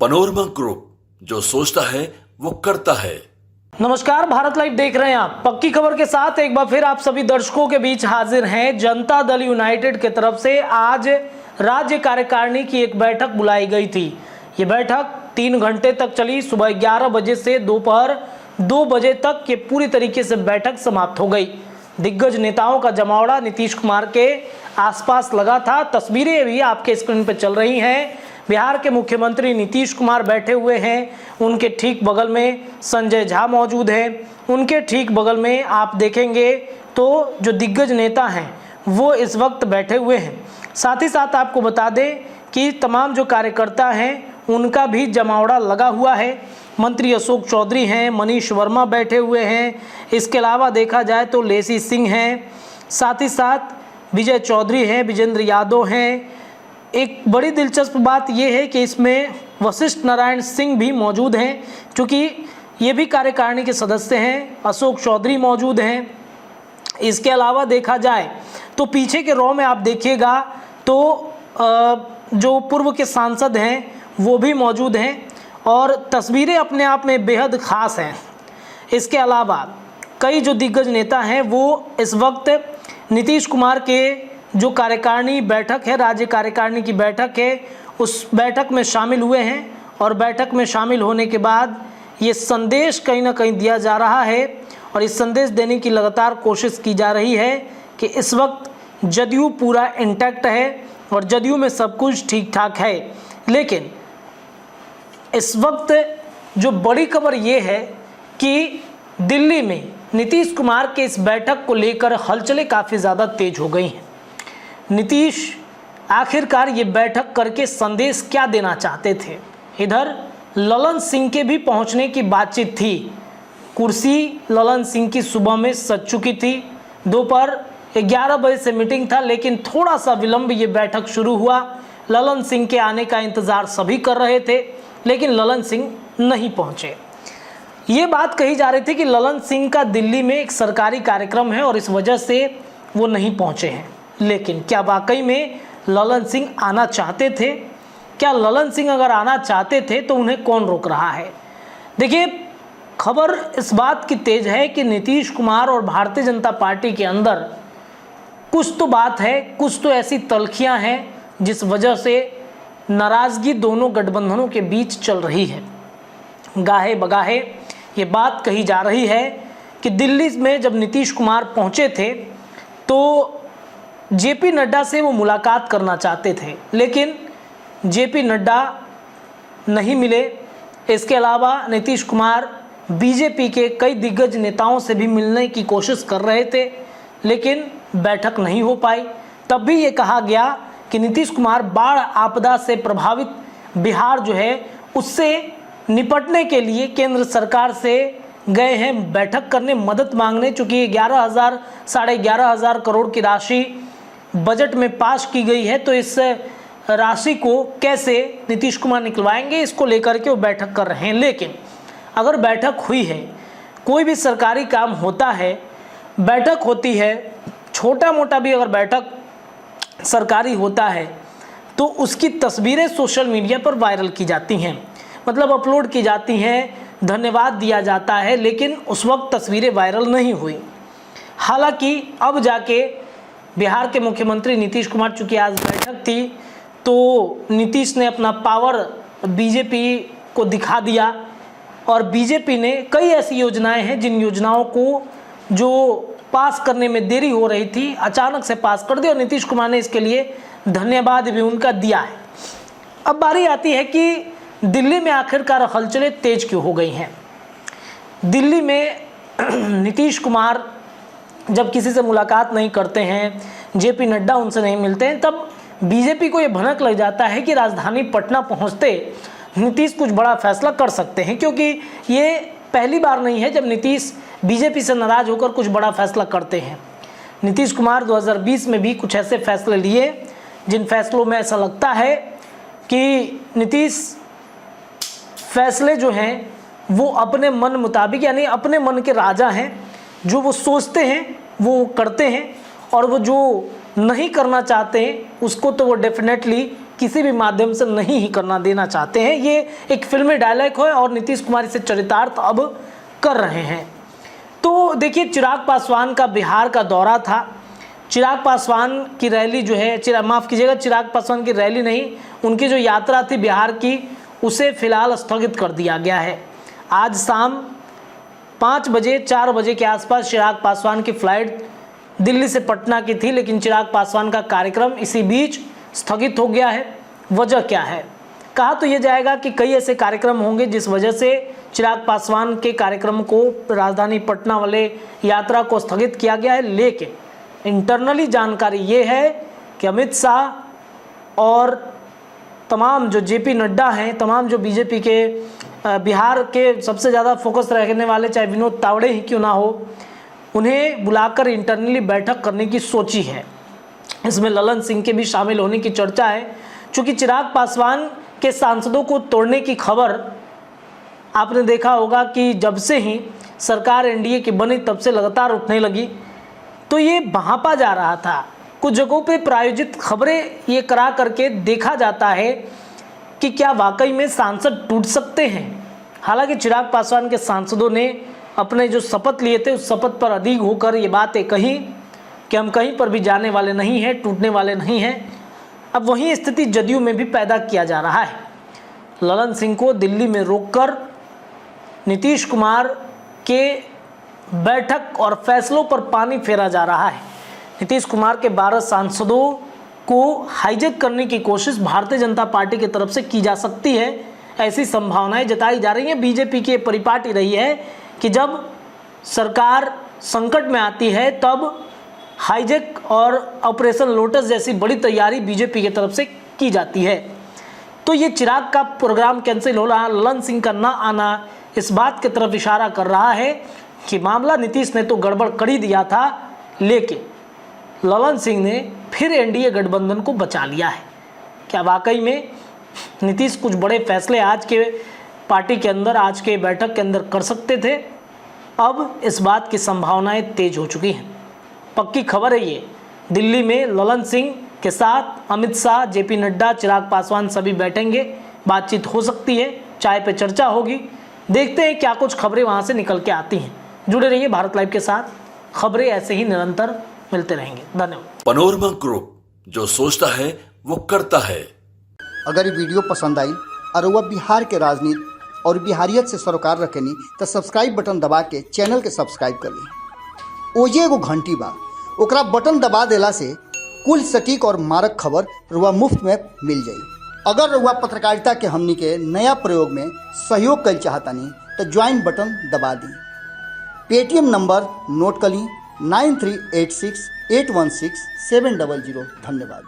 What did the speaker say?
Panorama group, जो सोचता है वो करता है। नमस्कार, भारत लाइव देख रहे हैं आप। पक्की खबर के साथ एक बार फिर आप सभी दर्शकों के बीच हाजिर हैं। जनता दल यूनाइटेड की तरफ से आज राज्य कार्यकारिणी की एक बैठक बुलाई गई थी। ये बैठक 3 घंटे तक चली। सुबह 11 बजे से दोपहर 2 बजे तक ये पूरी तरीके से बैठक समाप्त हो गई। दिग्गज नेताओं का जमावड़ा नीतीश कुमार के आसपास लगा था। तस्वीरें भी आपके स्क्रीन पर चल रही हैं। बिहार के मुख्यमंत्री नीतीश कुमार बैठे हुए हैं, उनके ठीक बगल में संजय झा मौजूद हैं, उनके ठीक बगल में आप देखेंगे तो जो दिग्गज नेता हैं वो इस वक्त बैठे हुए हैं। साथ ही साथ आपको बता दें कि तमाम जो कार्यकर्ता हैं उनका भी जमावड़ा लगा हुआ है। मंत्री अशोक चौधरी हैं, मनीष वर्मा बैठे हुए हैं, इसके अलावा देखा जाए तो लेसी सिंह हैं, साथ ही साथ विजय चौधरी हैं, विजेंद्र यादव हैं। एक बड़ी दिलचस्प बात यह है कि इसमें वशिष्ठ नारायण सिंह भी मौजूद हैं, क्योंकि ये भी कार्यकारिणी के सदस्य हैं। अशोक चौधरी मौजूद हैं। इसके अलावा देखा जाए तो पीछे के रो में आप देखिएगा तो जो पूर्व के सांसद हैं वो भी मौजूद हैं और तस्वीरें अपने आप में बेहद ख़ास हैं। इसके अलावा कई जो दिग्गज नेता हैं वो इस वक्त नीतीश कुमार के जो कार्यकारिणी बैठक है, राज्य कार्यकारिणी की बैठक है, उस बैठक में शामिल हुए हैं। और बैठक में शामिल होने के बाद ये संदेश कहीं ना कहीं दिया जा रहा है और इस संदेश देने की लगातार कोशिश की जा रही है कि इस वक्त जदयू पूरा इंटैक्ट है और जदयू में सब कुछ ठीक ठाक है। लेकिन इस वक्त जो बड़ी खबर ये है कि दिल्ली में नीतीश कुमार के इस बैठक को लेकर हलचलें काफ़ी ज़्यादा तेज हो गई हैं। नीतीश आखिरकार ये बैठक करके संदेश क्या देना चाहते थे? इधर ललन सिंह के भी पहुंचने की बातचीत थी। कुर्सी ललन सिंह की सुबह में सज चुकी थी। दोपहर 11 बजे से मीटिंग था, लेकिन थोड़ा सा विलंब ये बैठक शुरू हुआ। ललन सिंह के आने का इंतज़ार सभी कर रहे थे, लेकिन ललन सिंह नहीं पहुंचे। ये बात कही जा रही थी कि ललन सिंह का दिल्ली में एक सरकारी कार्यक्रम है और इस वजह से वो नहीं पहुंचे हैं। लेकिन क्या वाकई में ललन सिंह आना चाहते थे? क्या ललन सिंह अगर आना चाहते थे तो उन्हें कौन रोक रहा है? देखिए, खबर इस बात की तेज है कि नीतीश कुमार और भारतीय जनता पार्टी के अंदर कुछ तो बात है, कुछ तो ऐसी तल्खियां हैं जिस वजह से नाराज़गी दोनों गठबंधनों के बीच चल रही है। गाहे बगाहे ये बात कही जा रही है कि दिल्ली में जब नीतीश कुमार पहुंचे थे तो जेपी नड्डा से वो मुलाकात करना चाहते थे, लेकिन जेपी नड्डा नहीं मिले। इसके अलावा नीतीश कुमार बीजेपी के कई दिग्गज नेताओं से भी मिलने की कोशिश कर रहे थे, लेकिन बैठक नहीं हो पाई। तब भी ये कहा गया कि नीतीश कुमार बाढ़ आपदा से प्रभावित बिहार जो है उससे निपटने के लिए केंद्र सरकार से गए हैं बैठक करने, मदद मांगने। चूँकि 11,000 साढ़े 11,000 करोड़ की राशि बजट में पास की गई है, तो इस राशि को कैसे नीतीश कुमार निकलवाएंगे, इसको लेकर के वो बैठक कर रहे हैं। लेकिन अगर बैठक हुई है, कोई भी सरकारी काम होता है, बैठक होती है, छोटा मोटा भी अगर बैठक सरकारी होता है तो उसकी तस्वीरें सोशल मीडिया पर वायरल की जाती हैं, मतलब अपलोड की जाती हैं, धन्यवाद दिया जाता है, लेकिन उस वक्त तस्वीरें वायरल नहीं हुई। हालांकि अब जाके बिहार के मुख्यमंत्री नीतीश कुमार, चूँकि आज बैठक थी तो नीतीश ने अपना पावर बीजेपी को दिखा दिया और बीजेपी ने कई ऐसी योजनाएं हैं जिन योजनाओं को जो पास करने में देरी हो रही थी अचानक से पास कर दी और नीतीश कुमार ने इसके लिए धन्यवाद भी उनका दिया है। अब बारी आती है कि दिल्ली में आखिरकार हलचलें तेज क्यों हो गई हैं। दिल्ली में नीतीश कुमार जब किसी से मुलाकात नहीं करते हैं, जेपी नड्डा उनसे नहीं मिलते हैं, तब बीजेपी को ये भनक लग जाता है कि राजधानी पटना पहुंचते नीतीश कुछ बड़ा फैसला कर सकते हैं, क्योंकि ये पहली बार नहीं है जब नीतीश बीजेपी से नाराज़ होकर कुछ बड़ा फैसला करते हैं। नीतीश कुमार 2020 में भी कुछ ऐसे फैसले लिए जिन फैसलों में ऐसा लगता है कि नीतीश फैसले जो हैं वो अपने मन मुताबिक, यानी अपने मन के राजा हैं, जो वो सोचते हैं वो करते हैं और वो जो नहीं करना चाहते हैं उसको तो वो डेफिनेटली किसी भी माध्यम से नहीं ही करना देना चाहते हैं। ये एक फिल्मी डायलॉग है और नीतीश कुमार इसे चरितार्थ अब कर रहे हैं। तो देखिए, चिराग पासवान का बिहार का दौरा था। चिराग पासवान की रैली जो है, माफ़ कीजिएगा, चिराग पासवान की रैली नहीं, उनकी जो यात्रा थी बिहार की, उसे फिलहाल स्थगित कर दिया गया है। आज शाम 4 बजे के आसपास चिराग पासवान की फ्लाइट दिल्ली से पटना की थी, लेकिन चिराग पासवान का कार्यक्रम इसी बीच स्थगित हो गया है। वजह क्या है? कहा तो यह जाएगा कि कई ऐसे कार्यक्रम होंगे जिस वजह से चिराग पासवान के कार्यक्रम को, राजधानी पटना वाले यात्रा को स्थगित किया गया है। लेकिन इंटरनली जानकारी ये है कि अमित शाह और तमाम जो जेपी नड्डा हैं, तमाम जो बीजेपी के बिहार के सबसे ज़्यादा फोकस रखने वाले, चाहे विनोद तावड़े ही क्यों ना हो, उन्हें बुलाकर इंटरनली बैठक करने की सोची है। इसमें ललन सिंह के भी शामिल होने की चर्चा है। चूँकि चिराग पासवान के सांसदों को तोड़ने की खबर आपने देखा होगा कि जब से ही सरकार एनडीए की बनी तब से लगातार उठने लगी, तो ये भांपा जा रहा था। कुछ जगहों पे प्रायोजित खबरें ये करा करके देखा जाता है कि क्या वाकई में सांसद टूट सकते हैं। हालांकि चिराग पासवान के सांसदों ने अपने जो शपथ लिए थे उस शपथ पर अधीर होकर ये बातें कही कि हम कहीं पर भी जाने वाले नहीं हैं, टूटने वाले नहीं हैं। अब वही स्थिति जदयू में भी पैदा किया जा रहा है। ललन सिंह को दिल्ली में रोककर नीतीश कुमार के बैठक और फैसलों पर पानी फेरा जा रहा है। नीतीश कुमार के 12 सांसदों को हाईजैक करने की कोशिश भारतीय जनता पार्टी की तरफ से की जा सकती है, ऐसी संभावनाएं जताई जा रही हैं। बीजेपी की परिपाटी रही है कि जब सरकार संकट में आती है तब हाईजैक और ऑपरेशन लोटस जैसी बड़ी तैयारी बीजेपी की तरफ से की जाती है। तो ये चिराग का प्रोग्राम कैंसिल हो रहा, ललन सिंह का ना आना इस बात की तरफ इशारा कर रहा है कि मामला नीतीश ने तो गड़बड़ कर ही दिया था, लेकिन ललन सिंह ने फिर एनडीए गठबंधन को बचा लिया है। क्या वाकई में नीतीश कुछ बड़े फैसले आज के पार्टी के अंदर, आज के बैठक के अंदर कर सकते थे? अब इस बात की संभावनाएं तेज हो चुकी हैं। पक्की खबर है ये, दिल्ली में ललन सिंह के साथ अमित शाह, जेपी नड्डा, चिराग पासवान सभी बैठेंगे, बातचीत हो सकती है, चाय पे चर्चा होगी। देखते हैं क्या कुछ खबरें वहाँ से निकल के आती हैं। जुड़े रहिए भारत लाइव के साथ, खबरें ऐसे ही निरंतर मिलते रहेंगे। धन्यवाद। पनोरमा ग्रुप, जो सोचता है वो करता है। अगर ये वीडियो पसंद आई और वह बिहार के राजनीति और बिहारियत से सरोकार रखेनी तो सब्सक्राइब बटन दबा के चैनल के सब्सक्राइब कर ली। ओजे एगो घंटी बा, ओकरा बटन दबा देला से कुल सटीक और मारक खबर रुआ मुफ्त में मिल जाई। अगर रुआ पत्रकारिता के हमनी के नया प्रयोग में सहयोग कर चाहतानी तो ज्वाइन बटन दबा दी। पेटीएम नंबर नोट कर ली 9386816700। धन्यवाद।